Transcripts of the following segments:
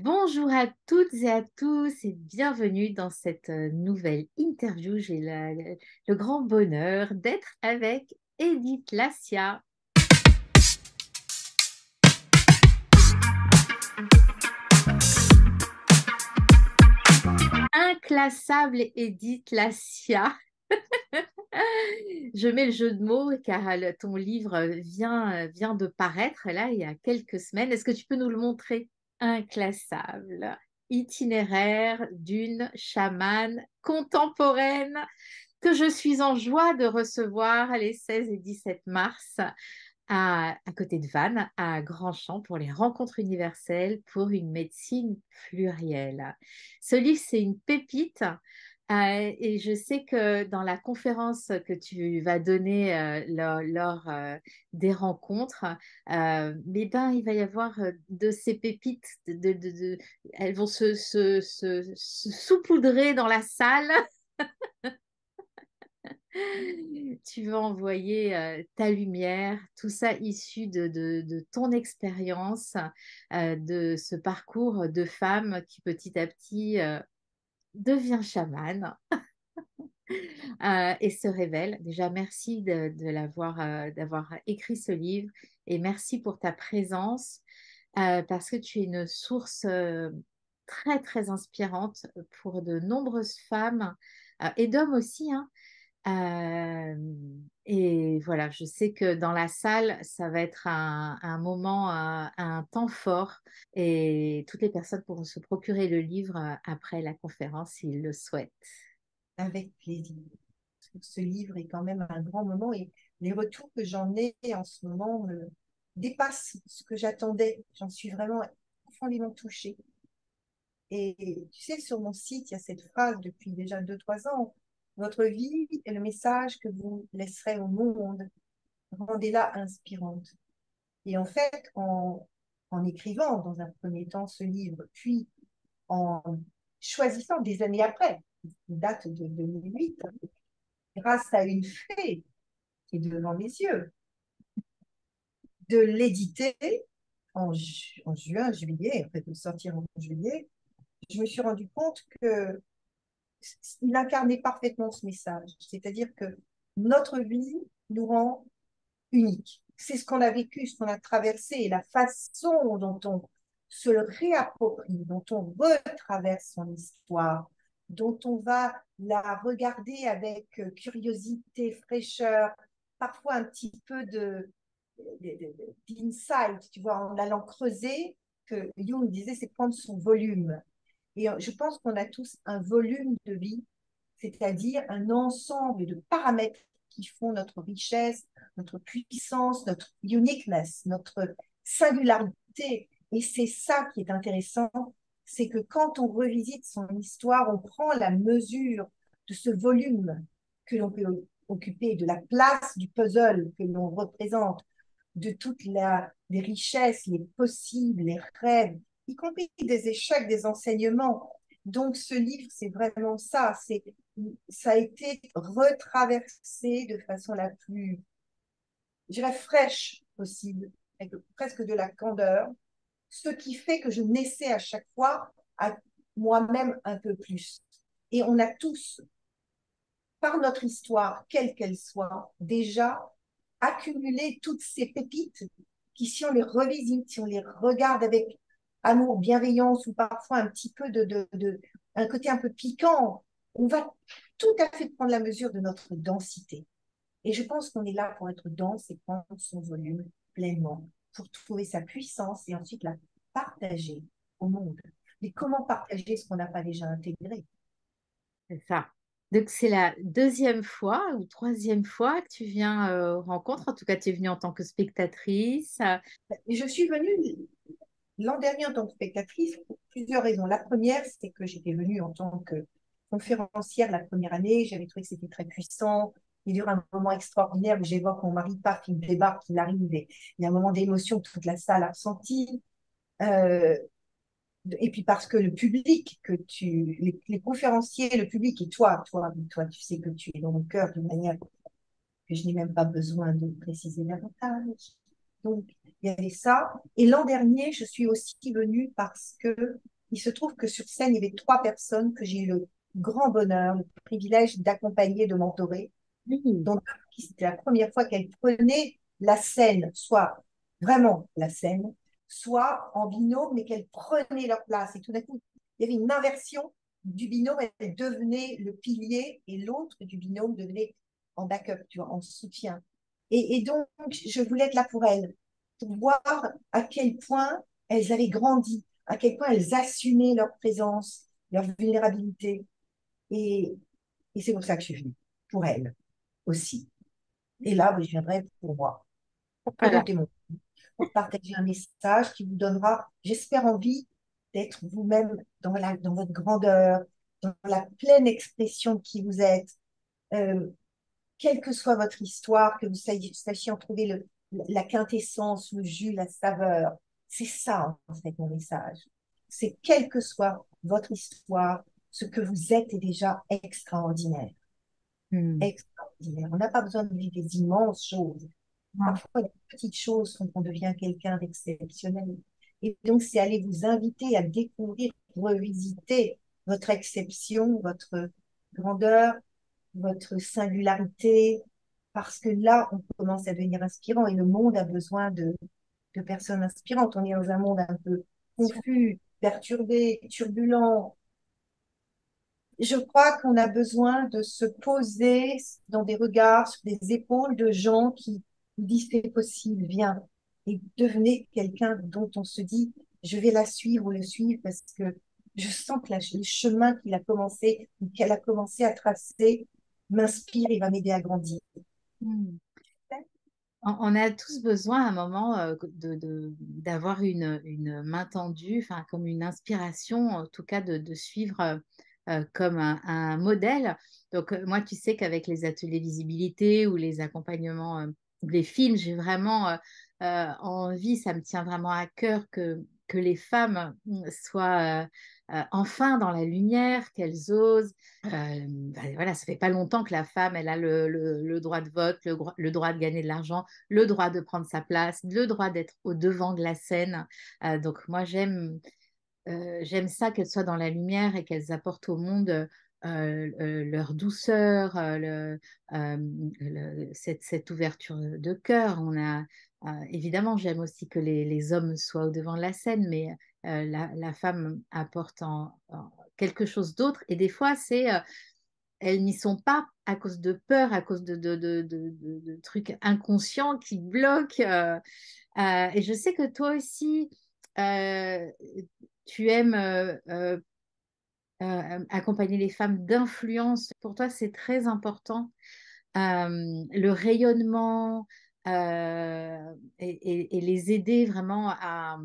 Bonjour à toutes et à tous et bienvenue dans cette nouvelle interview. J'ai le grand bonheur d'être avec Edith Lassia. Inclassable Edith Lassia. Je mets le jeu de mots car ton livre vient de paraître là il y a quelques semaines. Est-ce que tu peux nous le montrer? Inclassable, itinéraire d'une chamane contemporaine que je suis en joie de recevoir les 16 et 17 mars à côté de Vannes, à Grandchamp, pour les rencontres universelles pour une médecine plurielle. Ce livre, c'est une pépite. Et je sais que dans la conférence que tu vas donner lors des rencontres, mais ben, il va y avoir de ces pépites, elles vont se saupoudrer dans la salle. Tu veux envoyer ta lumière, tout ça issu de ton expérience, de ce parcours de femme qui petit à petit devient chamane et se révèle. Déjà, merci d'avoir écrit ce livre et merci pour ta présence parce que tu es une source très, très inspirante pour de nombreuses femmes et d'hommes aussi, hein. Euh, et voilà, je sais que dans la salle, ça va être un moment, un temps fort et toutes les personnes pourront se procurer le livre après la conférence s'ils le souhaitent. Avec plaisir. Ce livre est quand même un grand moment et les retours que j'en ai en ce moment dépassent ce que j'attendais. J'en suis vraiment profondément touchée. Et tu sais, sur mon site, il y a cette phrase depuis déjà 2, 3 ans. Votre vie est le message que vous laisserez au monde. Rendez-la inspirante. Et en fait, en écrivant dans un premier temps ce livre, puis en choisissant des années après, qui date de 2008, grâce à une fée qui est devant mes yeux, de l'éditer en juin, juillet, en fait, de le sortir en juillet, je me suis rendu compte que il incarnait parfaitement ce message. C'est-à-dire que notre vie nous rend uniques. C'est ce qu'on a vécu, ce qu'on a traversé, et la façon dont on se le réapproprie, dont on retraverse son histoire, dont on va la regarder avec curiosité, fraîcheur, parfois un petit peu d'insight, tu vois, en allant creuser, que Jung disait, c'est prendre son volume. Et je pense qu'on a tous un volume de vie, c'est-à-dire un ensemble de paramètres qui font notre richesse, notre puissance, notre uniqueness, notre singularité. Et c'est ça qui est intéressant, c'est que quand on revisite son histoire, on prend la mesure de ce volume que l'on peut occuper, de la place du puzzle que l'on représente, de toutes les richesses, les possibles, les rêves, y compris des échecs, des enseignements. Donc ce livre, c'est vraiment ça. Ça a été retraversé de façon la plus, je dirais, fraîche possible, avec presque de la candeur, ce qui fait que je naissais à chaque fois à moi-même un peu plus. Et on a tous, par notre histoire, quelle qu'elle soit, déjà accumulé toutes ces pépites qui, si on les revisite, si on les regarde avec amour, bienveillance ou parfois un petit peu un côté un peu piquant, on va tout à fait prendre la mesure de notre densité. Et je pense qu'on est là pour être dense et prendre son volume pleinement, pour trouver sa puissance et ensuite la partager au monde. Mais comment partager ce qu'on n'a pas déjà intégré? C'est ça. Donc, c'est la deuxième fois ou troisième fois que tu viens aux rencontres. En tout cas, tu es venue en tant que spectatrice. Et je suis venue l'an dernier en tant que spectatrice pour plusieurs raisons. La première, c'est que j'étais venue en tant que conférencière la première année. J'avais trouvé que c'était très puissant. Il y a eu un moment extraordinaire où j'évoque mon mari, paf, il débarque, il arrive. Et il y a un moment d'émotion que toute la salle a ressenti. Euh, et puis parce que le public, les conférenciers, le public et toi, tu sais que tu es dans mon cœur d'une manière que je n'ai même pas besoin de préciser davantage. Donc, il y avait ça. Et l'an dernier, je suis aussi venue parce que il se trouve que sur scène, il y avait 3 personnes que j'ai eu le grand bonheur, le privilège d'accompagner, de mentorer. Oui. Donc, c'était la première fois qu'elles prenaient la scène, soit vraiment la scène, soit en binôme, mais qu'elles prenaient leur place. Et tout d'un coup, il y avait une inversion du binôme, elle devenait le pilier et l'autre du binôme devenait en backup, tu vois, en soutien. Et donc, je voulais être là pour elles, pour voir à quel point elles avaient grandi, à quel point elles assumaient leur présence, leur vulnérabilité. Et, et c'est pour ça que je suis venue, pour elles aussi. Et là, oui, je viendrai pour moi, pour Voilà. présenter mon film, pour partager un message qui vous donnera, j'espère, envie d'être vous-même dans votre grandeur, dans la pleine expression de qui vous êtes, euh, quelle que soit votre histoire, que vous sachiez en trouver la quintessence, le jus, la saveur. C'est ça, en fait, mon message. C'est quelle que soit votre histoire, ce que vous êtes est déjà extraordinaire. Hmm. Extraordinaire. On n'a pas besoin de vivre des immenses choses. Non. Parfois, des petites choses font qu'on devient quelqu'un d'exceptionnel. Et donc, c'est aller vous inviter à découvrir, revisiter votre exception, votre grandeur, votre singularité, parce que là, on commence à devenir inspirant et le monde a besoin de personnes inspirantes. On est dans un monde un peu confus, perturbé, turbulent. Je crois qu'on a besoin de se poser dans des regards, sur des épaules de gens qui nous disent c'est possible, viens. Et devenez quelqu'un dont on se dit, je vais la suivre ou le suivre parce que je sens que le chemin qu'il a commencé, ou qu'elle a commencé à tracer, m'inspire et va m'aider à grandir. Hmm. On a tous besoin à un moment d'avoir une main tendue, enfin, comme une inspiration, en tout cas de suivre comme un modèle. Donc, moi, tu sais qu'avec les ateliers visibilité ou les accompagnements, les films, j'ai vraiment envie, ça me tient vraiment à cœur que les femmes soient enfin dans la lumière, qu'elles osent. Ben voilà, ça fait pas longtemps que la femme, elle a le droit de vote, le droit de gagner de l'argent, le droit de prendre sa place, le droit d'être au devant de la scène. Donc moi, j'aime ça qu'elles soient dans la lumière et qu'elles apportent au monde leur douceur, cette ouverture de cœur. Évidemment, j'aime aussi que les hommes soient au devant de la scène, mais la femme apporte quelque chose d'autre. Et des fois, elles n'y sont pas à cause de peur, à cause de trucs inconscients qui bloquent. Et je sais que toi aussi, euh, tu aimes accompagner les femmes d'influence. Pour toi, c'est très important. Le rayonnement et les aider vraiment à...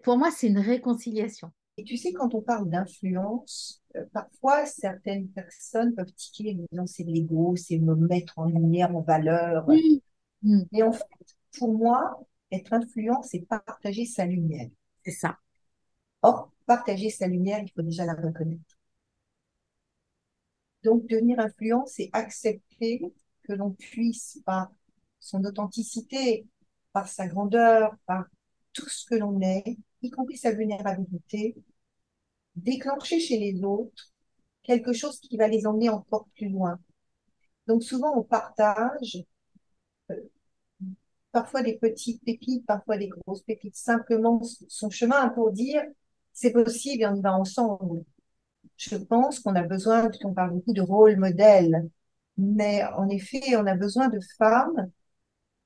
Pour moi, c'est une réconciliation. Et tu sais, quand on parle d'influence, parfois certaines personnes peuvent tiquer en disant c'est de l'ego, c'est me mettre en lumière, en valeur. Oui. Mm, Mais en fait, pour moi, être influent, c'est partager sa lumière. c'est ça. Or, partager sa lumière, il faut déjà la reconnaître. Donc, devenir influent, c'est accepter que l'on puisse, par son authenticité, par sa grandeur, par tout ce que l'on est, y compris sa vulnérabilité, déclencher chez les autres quelque chose qui va les emmener encore plus loin. Donc, souvent, on partage euh, parfois des petites pépites, parfois des grosses pépites, simplement son chemin pour dire c'est possible et on y va ensemble. Je pense qu'on a besoin, puisqu'on parle beaucoup de rôle modèle, mais en effet, on a besoin de femmes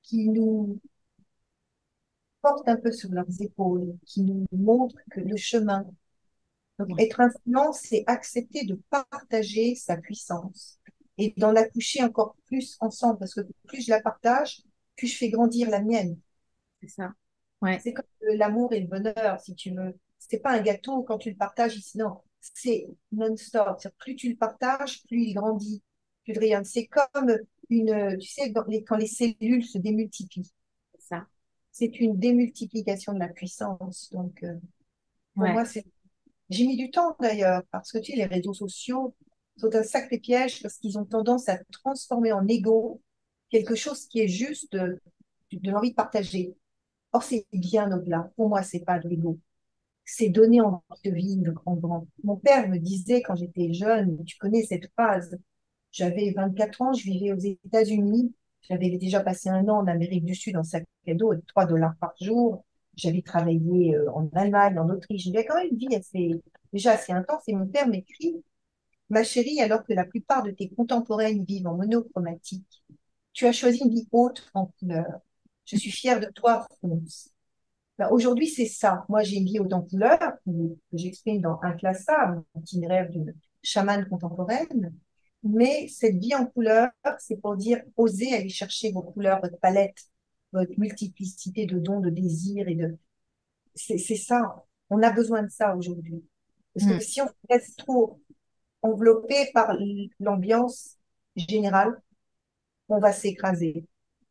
qui nous portent un peu sur leurs épaules, qui nous montrent que le chemin. Donc, Ouais, être influent, c'est accepter de partager sa puissance et d'en accoucher encore plus ensemble, parce que plus je la partage, plus je fais grandir la mienne. c'est ça. Ouais, C'est comme l'amour et le bonheur, si tu veux. C'est pas un gâteau quand tu le partages ici, non. C'est non-stop. Plus tu le partages, plus il grandit, plus il rayonne. C'est comme tu sais, quand les cellules se démultiplient. c'est ça. C'est une démultiplication de la puissance. Donc, pour Ouais. moi, j'ai mis du temps d'ailleurs, parce que tu sais, les réseaux sociaux sont un sacré piège parce qu'ils ont tendance à transformer en ego quelque chose qui est juste de l'envie de partager. Or, c'est bien au-delà. Pour moi, c'est pas de l'ego. C'est donner envie de vivre en grand. Mon père me disait quand j'étais jeune, tu connais cette phrase, j'avais 24 ans, je vivais aux États-Unis, j'avais déjà passé un an en Amérique du Sud en sac à dos avec 3 dollars par jour. J'avais travaillé en Allemagne, en Autriche. J'avais quand même une vie déjà assez intense. Et mon père m'écrit, ma chérie, alors que la plupart de tes contemporaines vivent en monochromatique, tu as choisi une vie haute en couleur. Je suis fière de toi, fonce. Ben, aujourd'hui, c'est ça. Moi, j'ai une vie haute en couleur que j'exprime dans Inclassable, itinéraire d'une chamane contemporaine. Mais cette vie en couleur, c'est pour dire osez aller chercher vos couleurs, votre palette, votre multiplicité de dons, de désirs et de. C'est ça. On a besoin de ça aujourd'hui. Parce que Mm, si on reste trop enveloppé par l'ambiance générale, on va s'écraser.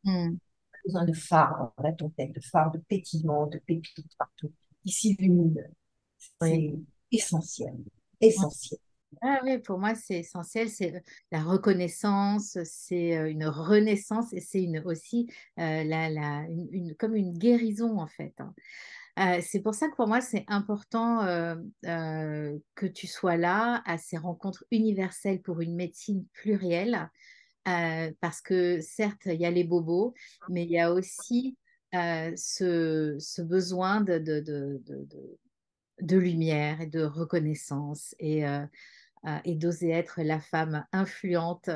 mm. Besoin de phare dans la tête, de phare, de pétillement, de pépites partout. Ici, l'humide, Oui. c'est essentiel. Ouais. Essentiel. Ah oui, pour moi, c'est essentiel, c'est la reconnaissance, c'est une renaissance et c'est aussi comme une guérison en fait, hein. C'est pour ça que pour moi, c'est important que tu sois là à ces rencontres universelles pour une médecine plurielle, parce que certes, il y a les bobos, mais il y a aussi ce besoin de lumière et de reconnaissance et d'oser être la femme influente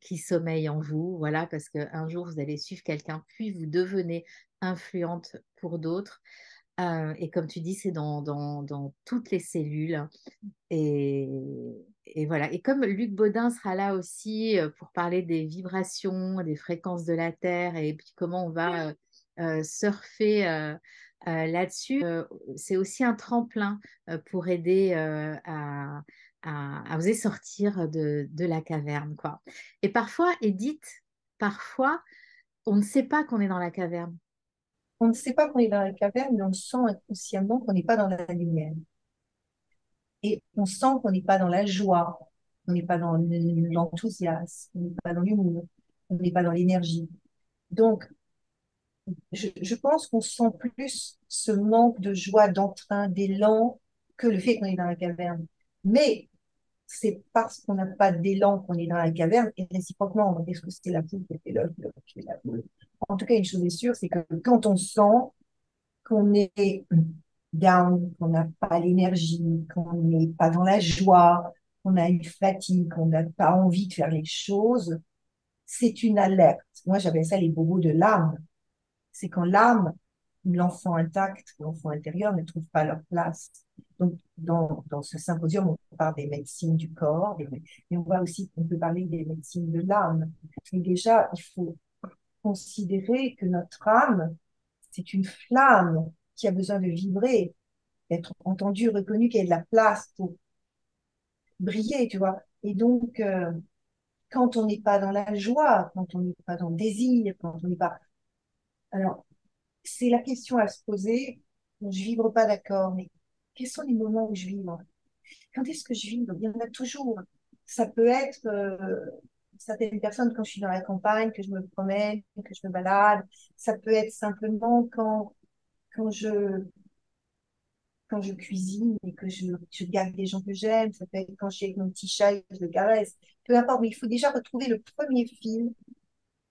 qui sommeille en vous, voilà, parce qu'un jour vous allez suivre quelqu'un, puis vous devenez influente pour d'autres. Et comme tu dis, c'est dans toutes les cellules. Et, et voilà. Et comme Luc Baudin sera là aussi pour parler des vibrations, des fréquences de la Terre et puis comment on va surfer là-dessus, c'est aussi un tremplin pour aider à oser sortir de la caverne, quoi. Et parfois, Edith, parfois, on ne sait pas qu'on est dans la caverne. On ne sait pas qu'on est dans la caverne, mais on sent inconsciemment qu'on n'est pas dans la lumière. Et on sent qu'on n'est pas dans la joie, on n'est pas dans l'enthousiasme, on n'est pas dans l'humour, on n'est pas dans l'énergie. Donc, je pense qu'on sent plus ce manque de joie, d'entrain, d'élan que le fait qu'on est dans la caverne. Mais c'est parce qu'on n'a pas d'élan qu'on est dans la caverne, et réciproquement, on va dire que c'est la poule qui fait l'œuf, l'œuf qui fait la poule. En tout cas, une chose est sûre, c'est que quand on sent qu'on est down, qu'on n'a pas l'énergie, qu'on n'est pas dans la joie, qu'on a une fatigue, qu'on n'a pas envie de faire les choses, c'est une alerte. Moi, j'appelle ça les bobos de l'âme. C'est quand l'âme, l'enfant intact, l'enfant intérieur ne trouve pas leur place. Donc, dans ce symposium, on parle des médecines du corps, mais on voit aussi qu'on peut parler des médecines de l'âme. Et déjà, il faut considérer que notre âme, c'est une flamme qui a besoin de vibrer, d'être entendue, reconnue, qu'il y ait de la place pour briller, tu vois. Et donc, quand on n'est pas dans la joie, quand on n'est pas dans le désir, quand on n'est pas. Alors, c'est la question à se poser. Bon, je vibre pas d'accord, mais quels sont les moments où je vibre? Quand est-ce que je vibre? Il y en a toujours. Ça peut être certaines personnes quand je suis dans la campagne, que je me promène, que je me balade. Ça peut être simplement quand quand je cuisine et que je garde des gens que j'aime. Ça peut être quand je suis avec mon petit chat et que je le caresse. Peu importe, mais il faut déjà retrouver le premier fil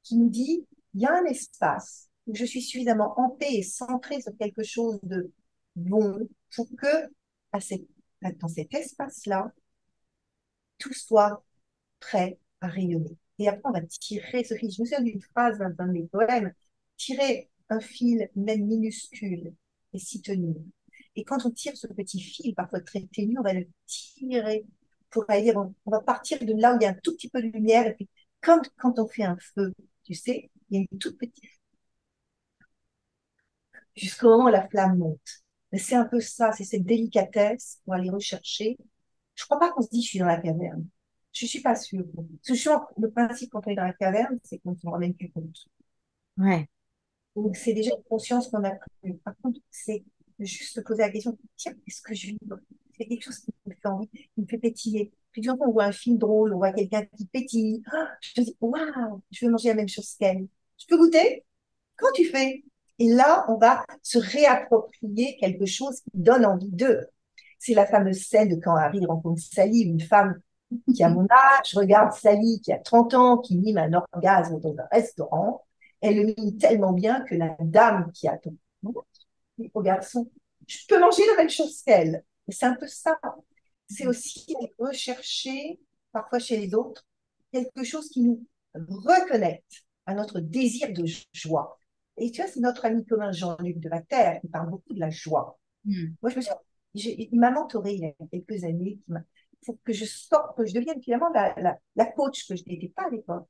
qui nous dit, il y a un espace où je suis suffisamment en paix et centrée sur quelque chose de bon pour que à dans cet espace-là, tout soit prêt à rayonner. Et après, on va tirer ce fil. Je me souviens d'une phrase d'un de mes poèmes, tirer un fil, même minuscule, et s'y tenir. Et quand on tire ce petit fil, parfois très ténu, on va le tirer pour aller dire, on va partir de là où il y a un tout petit peu de lumière. Et puis, quand on fait un feu, tu sais, il y a une toute petite, jusqu'au moment où la flamme monte. Mais c'est un peu ça, c'est cette délicatesse pour aller rechercher. Je crois pas qu'on se dit, je suis dans la caverne. Je suis pas sûre. Parce que le principe quand on est dans la caverne, c'est qu'on ne s'en rend même plus compte. Ouais. Donc, c'est déjà une conscience qu'on a pris. Par contre, c'est juste se poser la question, tiens, est-ce que je vibre? C'est quelque chose qui me fait envie, qui me fait pétiller. Puis, du coup, on voit un film drôle, on voit quelqu'un qui pétille. Ah, je me dis, waouh, je veux manger la même chose qu'elle. Je peux goûter? Comment tu fais? Et là, on va se réapproprier quelque chose qui donne envie d'eux. C'est la fameuse scène de quand Harry rencontre Sally, une femme qui a mon âge, regarde Sally qui a 30 ans, qui mime un orgasme dans un restaurant. Elle le mime tellement bien que la dame qui attend dit au garçon, je peux manger la même chose qu'elle. Et c'est un peu ça. C'est aussi rechercher, parfois chez les autres, quelque chose qui nous reconnecte à notre désir de joie. Et tu vois, c'est notre ami commun Jean-Luc de la Terre qui parle beaucoup de la joie. Mm. Moi, il m'a mentoré il y a quelques années pour que je sorte, que je devienne finalement la coach que je n'étais pas à l'époque.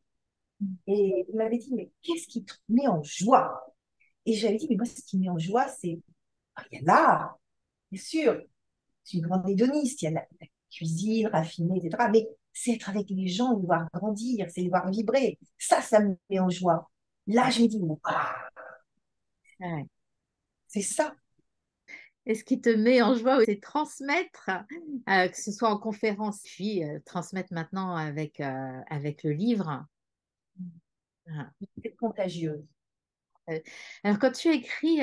Et il m'avait dit, mais qu'est-ce qui te met en joie? Et j'avais dit, mais moi, ce qui me met en joie, c'est, il y a l'art, bien sûr, je suis une grande hédoniste, il y a la cuisine raffinée, etc. Mais c'est être avec les gens, les voir grandir, c'est les voir vibrer. Ça me met en joie. Là, je me dis, waouh, Ouais. c'est ça. Et ce qui te met en joie, c'est transmettre, que ce soit en conférence, puis transmettre maintenant avec le livre. Voilà. C'est contagieux. Euh, Alors, quand tu écris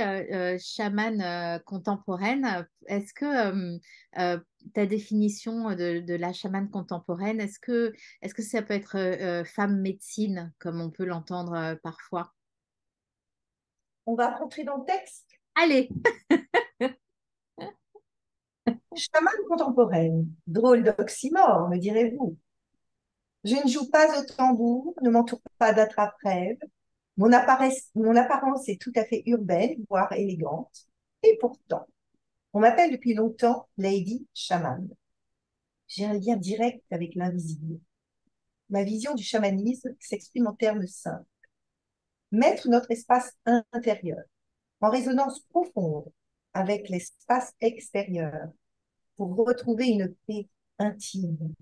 chamane contemporaine, est-ce que ta définition de la chamane contemporaine, est-ce que ça peut être femme médecine, comme on peut l'entendre parfois? On va rentrer dans le texte. Allez! Chamane contemporaine, drôle d'oxymore, me direz-vous. Je ne joue pas au tambour, ne m'entoure pas d'attrape-rêve. Mon apparence est tout à fait urbaine, voire élégante. Et pourtant, on m'appelle depuis longtemps Lady Shaman. J'ai un lien direct avec l'invisible. Ma vision du chamanisme s'exprime en termes simples. Mettre notre espace intérieur en résonance profonde avec l'espace extérieur pour retrouver une paix intime,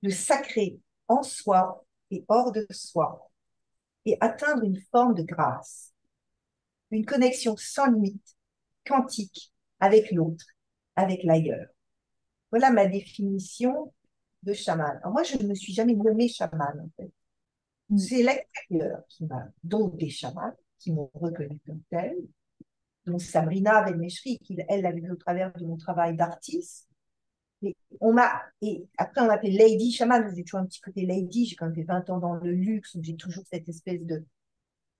le sacré en soi et hors de soi, et atteindre une forme de grâce, une connexion sans limite, quantique, avec l'autre, avec l'ailleurs. Voilà ma définition de chaman. Alors moi, je ne me suis jamais nommée chaman, en fait. Mm. C'est l'extérieur qui m'a, donc des chamans, qui m'ont reconnu comme tel, dont Sabrina Belmeshri, qui, elle, l'a vu au travers de mon travail d'artiste. Et après, on m'appelait Lady Shaman. J'ai toujours un petit côté Lady. J'ai quand même fait 20 ans dans le luxe, donc j'ai toujours cette espèce de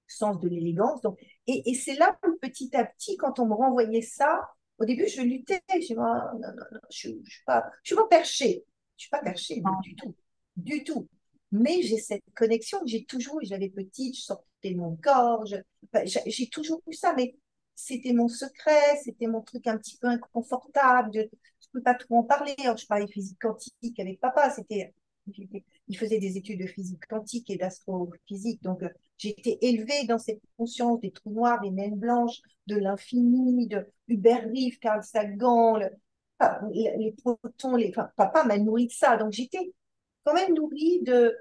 sens de l'élégance. Donc, et c'est là où petit à petit, quand on me renvoyait ça, au début, je luttais. Je dis, oh, non, non, non, je suis pas perchée. Je suis pas perchée, mais du tout. Du tout. Mais j'ai cette connexion que j'ai toujours eu. J'avais petite, je sortais de mon corps. Enfin, j'ai toujours eu ça, mais c'était mon secret, c'était mon truc un petit peu inconfortable. Je ne peux pas trop en parler. Alors, je parlais physique quantique avec papa. Il faisait des études de physique quantique et d'astrophysique. Donc, j'ai été élevée dans cette conscience des trous noirs, des naines blanches, de l'infini, de Hubert Reeves, Carl Sagan, les protons. Enfin, papa m'a nourrie de ça. Donc, j'étais quand même nourrie de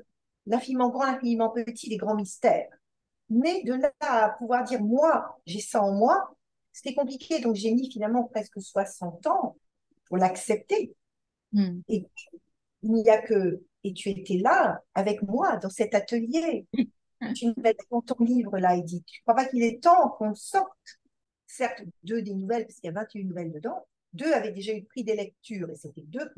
l'infiniment grand, l'infiniment petit, des grands mystères. Mais de là à pouvoir dire, moi, j'ai ça en moi, c'était compliqué. Donc, j'ai mis finalement presque 60 ans pour l'accepter. Mm. Et il n'y a que, et tu étais là avec moi dans cet atelier. Tu nous as dit dans ton livre, là, Edith. Je ne crois pas qu'il est temps qu'on sorte, certes, deux des nouvelles, parce qu'il y a 21 nouvelles dedans. Deux avaient déjà eu le prix des lectures, et c'était deux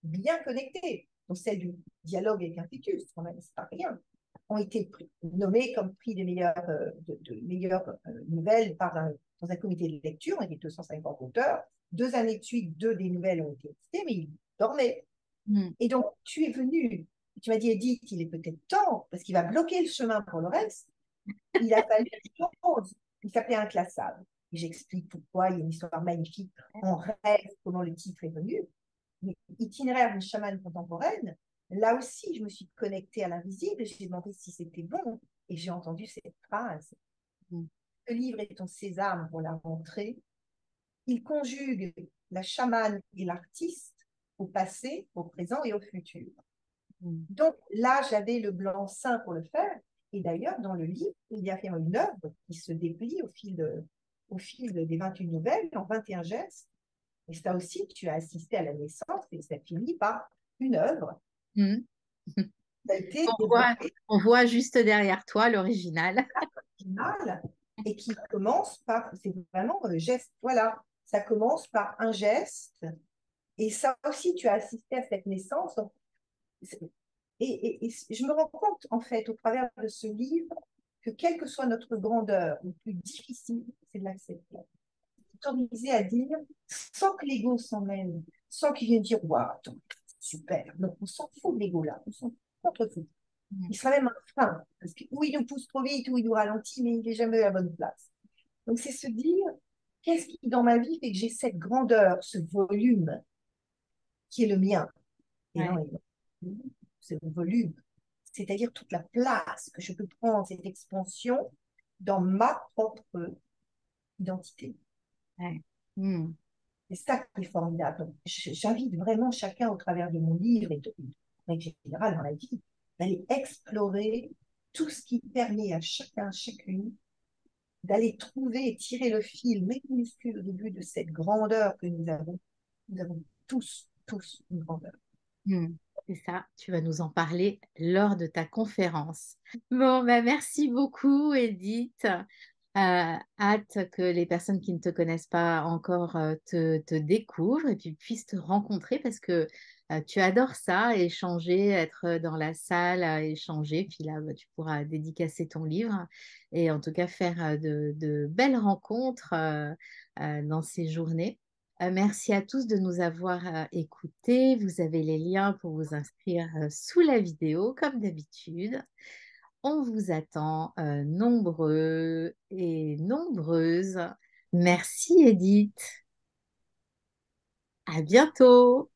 bien connectées. Donc, celle du dialogue avec un fœtus, quand même, c'est pas rien, ont été nommées comme prix des meilleures, de meilleures nouvelles dans un comité de lecture. On était 250 auteurs. 2 années de suite, deux des nouvelles ont été citées, mais ils dormaient. Mm. Et donc, tu es venu, tu m'as dit, Edith, il est peut-être temps, parce qu'il va bloquer le chemin pour le reste. Il a fallu une chose. Il s'appelait Inclassable. Et j'explique pourquoi, il y a une histoire magnifique. On rêve comment le titre est venu. Mais itinéraire d'une chamane contemporaine, là aussi, je me suis connectée à l'invisible et j'ai demandé si c'était bon. Et j'ai entendu cette phrase. Mm. Le livre est ton sésame pour la rentrée. Il conjugue la chamane et l'artiste au passé, au présent et au futur. Mm. Donc là, j'avais le blanc-seing pour le faire. Et d'ailleurs, dans le livre, il y a fait une œuvre qui se déplie au fil des 21 nouvelles, en 21 gestes. Et ça aussi, tu as assisté à la naissance et ça finit par une œuvre. Mm. Ça a été On voit, on voit juste derrière toi l'original. original. et qui commence par, c'est vraiment un geste, voilà, ça commence par un geste, et ça aussi, tu as assisté à cette naissance. Donc, et je me rends compte, en fait, au travers de ce livre, que quelle que soit notre grandeur, le plus difficile, c'est de l'accepter. S'autoriser à dire, sans que l'ego s'en mêle, sans qu'il vienne dire, waouh, attends, super. Non, on s'en fout de l'ego là, on s'en fout. Mm. Il sera même un frein, parce que ou il nous pousse trop vite, ou il nous ralentit, mais il n'est jamais à la bonne place. Donc, c'est se dire, qu'est-ce qui, dans ma vie, fait que j'ai cette grandeur, ce volume qui est le mien? Et non, Ouais, c'est le volume. C'est-à-dire toute la place que je peux prendre, cette expansion, dans ma propre identité. ouais. Mm. C'est ça qui est formidable. Donc, j'invite vraiment chacun, au travers de mon livre et de règle générale dans la vie, d'aller explorer tout ce qui permet à chacun, chacune, d'aller trouver et tirer le fil minuscule au début de cette grandeur que nous avons. Nous avons tous une grandeur. Mm. C'est ça, tu vas nous en parler lors de ta conférence. Bon, bah, merci beaucoup, Edith. Hâte que les personnes qui ne te connaissent pas encore te découvrent et puis puissent te rencontrer parce que tu adores ça, échanger, être dans la salle, à échanger. Puis là, bah, tu pourras dédicacer ton livre et en tout cas faire de belles rencontres dans ces journées. Merci à tous de nous avoir écoutés. Vous avez les liens pour vous inscrire sous la vidéo, comme d'habitude. On vous attend nombreux et nombreuses. Merci Edith. À bientôt.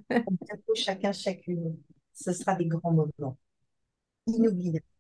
Bientôt, chacun, chacune. Ce sera des grands moments inoubliables.